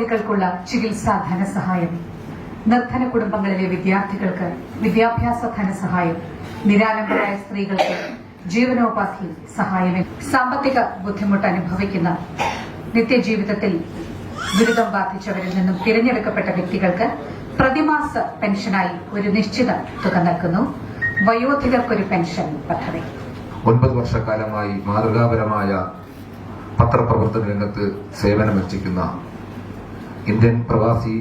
പ്രവാസികൾക്കുള്ള ചികിത്സാ ധനസഹായം, നിർധന കുടുംബങ്ങളിലെ വിദ്യാർത്ഥികൾക്ക് വിദ്യാഭ്യാസ ധനസഹായം, നിരാലംബരായ സ്ത്രീകൾക്ക് ജീവനോപാധി സഹായം, സാമ്പത്തിക ബുദ്ധിമുട്ട് അനുഭവിക്കുന്ന നിത്യജീവിതത്തിൽ ദുരിതം ബാധിച്ചവരിൽ നിന്നും തിരഞ്ഞെടുക്കപ്പെട്ട വ്യക്തികൾക്ക് പ്രതിമാസ പെൻഷനായി ഒരു നിശ്ചിത തുക നൽകുന്നു. വയോധികർക്കൊരു പെൻഷൻ പദ്ധതി. 9 വർഷക്കാലമായി മാതൃകാപരമായ പത്രപ്രവർത്തന രംഗത്ത് സേവനമർപ്പിക്കുന്ന ഇന്ത്യൻ പ്രവാസി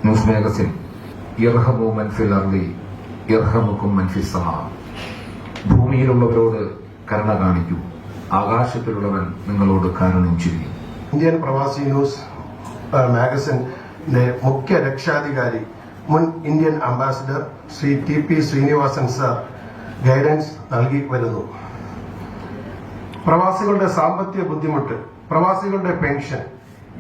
ന്യൂസ് മാഗസിൻ ഇർഹമു മൻഫിൽ അർളി ഇർഹമുക്കും മൻഫിസ് സമാ. ഭൂമിയിലുള്ളവരോട് കരുണ കാണിക്കൂ, ആകാശത്തിലുള്ളവൻ നിങ്ങളോട് കാരുണ്യം ചെയ്യും. ഇന്ത്യൻ പ്രവാസി ന്യൂസ് മാഗസിന്റെ മുഖ്യ രക്ഷാധികാരി മുൻ Indian ambassador Shri TP Srinivasan sir guidance നൽകി വരുന്നു. പ്രവാസികളുടെ സാമ്പത്തിക ബുദ്ധിമുട്ട്, പ്രവാസികളുടെ പെൻഷൻ,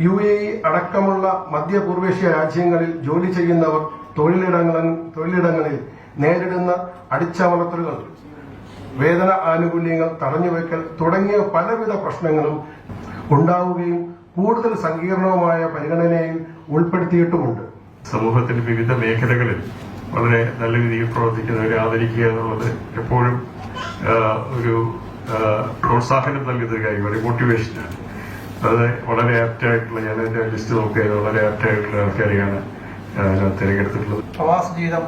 UAE അടക്കമുള്ള മധ്യപൂർവേഷ്യ രാജ്യങ്ങളിൽ ജോലി ചെയ്യുന്നവർ തൊഴിലിടങ്ങളിൽ നേരിടുന്ന അടിച്ചമർത്തലുകൾ, വേതന ആനുകൂല്യങ്ങൾ തടഞ്ഞുവെക്കൽ തുടങ്ങിയ പലവിധ പ്രശ്നങ്ങളും ഉണ്ടാവുകയും കൂടുതൽ സങ്കീർണവുമായ പരിഗണനയിൽ ഉൾപ്പെടുത്തിയിട്ടുമുണ്ട്. സമൂഹത്തിന്റെ വിവിധ മേഖലകളിൽ വളരെ നല്ല രീതിയിൽ പ്രവർത്തിക്കുന്നവരെ ആദരിക്കുക എന്നുള്ളത് എപ്പോഴും ഒരു പ്രോത്സാഹനം നൽകുന്ന കാര്യമാണ്, മോട്ടിവേഷനാണ്. അത് വളരെ ആപ്റ്റായിട്ടുള്ള, ഞാൻ എന്റെ ലിസ്റ്റ് നോക്കിയത് വളരെ ആപ്റ്റായിട്ടുള്ള ആൾക്കാരെയാണ് തിരഞ്ഞെടുത്തിട്ടുള്ളത്. പ്രവാസ ജീവിതം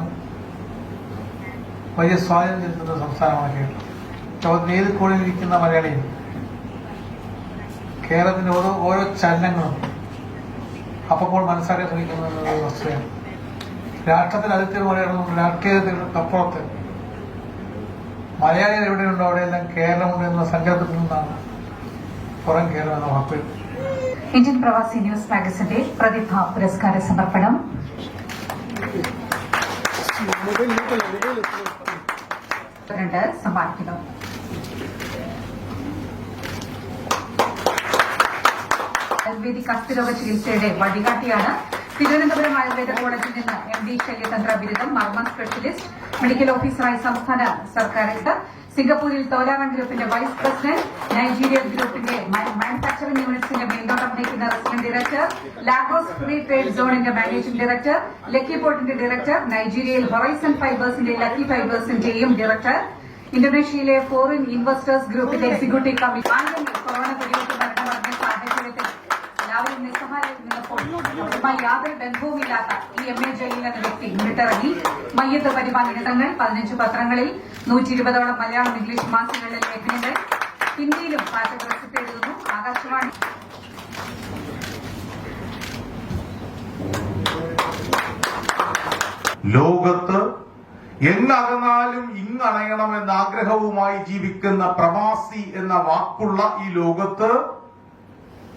വലിയ സ്വാധീനം ചെലുത്തുന്ന സംസ്ഥാനമാണ് കേരളം. ലോകത്തിന്റെ ഏത് കോണിലിരിക്കുന്ന മലയാളിയും കേരളത്തിന്റെ ഓരോ ചലനങ്ങളും അപ്പോൾ മനസ്സിലാക്കാൻ ശ്രമിക്കുന്ന വസ്തുതയാണ്. രാഷ്ട്രത്തിൽ അതിർത്തി മലയാളം, രാഷ്ട്രീയത്തിനപ്പുറത്ത് മലയാളികൾ എവിടെയുണ്ടോ അവിടെയെല്ലാം കേരളമുണ്ട് എന്ന സങ്കല്പത്തിൽ നിന്നാണ് പുറം കേരളം എന്ന വാക്ക്. ഇന്ത്യൻ പ്രവാസി ന്യൂസ് മാഗസിന്റെ പ്രതിഭാ പുരസ്കാര സമർപ്പണം സമ്മാനിക്കുന്നു. ആയുർവേദിക് അസ്ഥിരോഗ ചികിത്സയുടെ വഴികാട്ടിയാണ്. തിരുവനന്തപുരം ആയുർവേദ കോളേജിൽ നിന്ന് MD ശല്യതന്ത്ര ബിരുദം, മർമ്മ സ്പെഷ്യലിസ്റ്റ്, മെഡിക്കൽ ഓഫീസറായി സംസ്ഥാന സർക്കാർ, സിംഗപ്പൂരിൽ തോലാറൻ ഗ്രൂപ്പിന്റെ വൈസ് പ്രസിഡന്റ്, നൈജീരിയ ഗ്രൂപ്പിന്റെ മാനുഫാക്ചറിംഗ് യൂണിറ്റ്സിന്റെ മേൽനോട്ടം വഹിക്കുന്ന resident director, Lagos free trade സോണിന്റെ മാനേജിംഗ് ഡയറക്ടർ, ലക്കി പോർട്ടിന്റെ ഡയറക്ടർ, നൈജീരിയയിൽ ഹൊറൈസൺ ഫൈബേഴ്സിന്റെ ലക്കി ഫൈബേഴ്സിന്റെയും ഡയറക്ടർ, ഇന്തോനേഷ്യയിലെ ഫോറിൻ ഇൻവെസ്റ്റേഴ്സ് ഗ്രൂപ്പിന്റെ എക്സിക്യൂട്ടീവ് കമ്മിറ്റി. കൊറോണ വെടിവെച്ച് മരണമടഞ്ഞ സാഹചര്യത്തിൽ എല്ലാവരും നിസ്സഹായത്തിൽ നിന്നപ്പോൾ അവരുമായി യാതൊരു ബന്ധവുമില്ലാത്ത ഈ MA ജലീൽ എന്ന വ്യക്തി മുന്നിട്ടിറങ്ങി. മയ്യത്ത് പരിപാലനങ്ങൾ 15 പത്രങ്ങളിൽ, 120ഓളം മലയാളം, ഇംഗ്ലീഷ് മാസികകളിലെ ലേഖനങ്ങൾ, ഹിന്ദിയിലും പാചക റെസിപ്പി എഴുതുന്നു. ആകാശവാണി ലോകത്ത് എങ്ങകന്നാലും ഇങ്ങണയണമെന്ന ആഗ്രഹവുമായി ജീവിക്കുന്ന പ്രവാസി എന്ന വാക്കുള്ള ഈ ലോകത്ത്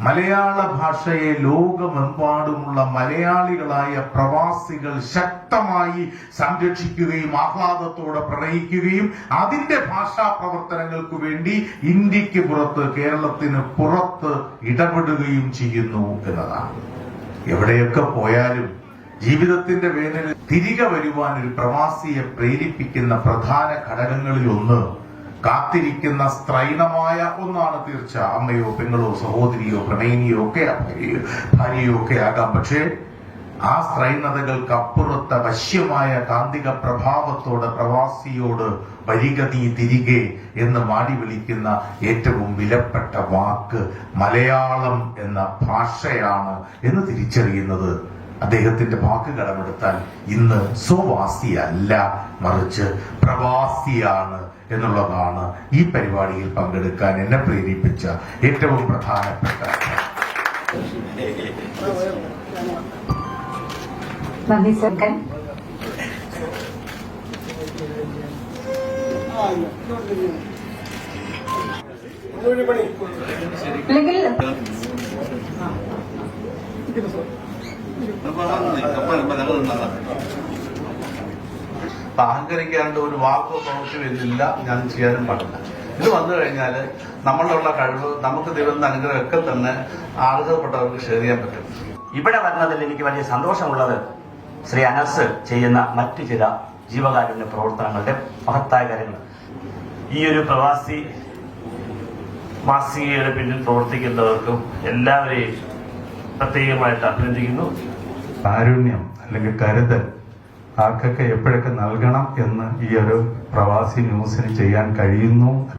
മലയാള ഭാഷയെ ലോകമെമ്പാടുമുള്ള മലയാളികളായ പ്രവാസികൾ ശക്തമായി സംരക്ഷിക്കുകയും ആഹ്ലാദത്തോടെ പ്രണയിക്കുകയും അതിന്റെ ഭാഷാ പ്രവർത്തനങ്ങൾക്ക് വേണ്ടി ഇന്ത്യക്ക് പുറത്ത്, കേരളത്തിന് പുറത്ത് ഇടപെടുകയും ചെയ്യുന്നു എന്നതാണ്. എവിടെയൊക്കെ പോയാലും ജീവിതത്തിന്റെ വേനലിൽ തിരികെ വരുവാൻ ഒരു പ്രവാസിയെ പ്രേരിപ്പിക്കുന്ന പ്രധാന ഘടകങ്ങളിൽ ഒന്ന് കാത്തിരിക്കുന്ന സ്ത്രൈണമായ ഒന്നാണ് തീർച്ച. അമ്മയോ പെങ്ങളോ സഹോദരിയോ പ്രണയിനിയോ ഒക്കെ ഭാര്യയോ ഒക്കെ ആകാം. പക്ഷേ ആ സ്ത്രൈണതകൾക്ക് അപ്പുറത്തെ വശ്യമായ കാന്തിക പ്രഭാവത്തോടെ പ്രവാസിയോട് വരിക നീ തിരികെ എന്ന് മാടി വിളിക്കുന്ന ഏറ്റവും വിലപ്പെട്ട വാക്ക് മലയാളം എന്ന ഭാഷയാണ് എന്ന് തിരിച്ചറിയുന്നത് അദ്ദേഹത്തിന്റെ വാക്ക് കടമെടുത്താൽ ഇന്ന് സ്വവാസിയല്ല, മറിച്ച് പ്രവാസിയാണ് എന്നുള്ളതാണ് ഈ പരിപാടിയിൽ പങ്കെടുക്കാൻ എന്നെ പ്രേരിപ്പിച്ച ഏറ്റവും പ്രധാനപ്പെട്ട. നന്ദി സർക്കൻ. അല്ലെങ്കിൽ അഹങ്കരിക്കാണ്ട് ഒരു വാക്കോ പ്രവൃത്തി വരുന്നില്ല, ഞാൻ ചെയ്യാനും പാടില്ല. ഇത് വന്നു കഴിഞ്ഞാൽ നമ്മളുള്ള കഴിവ്, നമുക്ക് ദൈവത്തിന്റെ അനുഗ്രഹമൊക്കെ തന്നെ അർഹതപ്പെട്ടവർക്ക് ഷെയർ ചെയ്യാൻ പറ്റും. ഇവിടെ വരുന്നതിൽ എനിക്ക് വലിയ സന്തോഷമുള്ളത് ശ്രീ അനസ് ചെയ്യുന്ന മറ്റു ചില ജീവകാരുണ്യ പ്രവർത്തനങ്ങളുടെ മഹത്തായ കാര്യങ്ങൾ. ഈ ഒരു പ്രവാസി മാസികയുടെ പിന്നിൽ പ്രവർത്തിക്കുന്നവർക്കും എല്ലാവരെയും പ്രത്യേകമായിട്ട് അഭിനന്ദിക്കുന്നു. കാരുണ്യം അല്ലെങ്കിൽ കരുതൽ ആർക്കൊക്കെ എപ്പോഴൊക്കെ നൽകണം എന്ന് ഈ ഒരു പ്രവാസി ന്യൂസിന് ചെയ്യാൻ കഴിയുന്നു.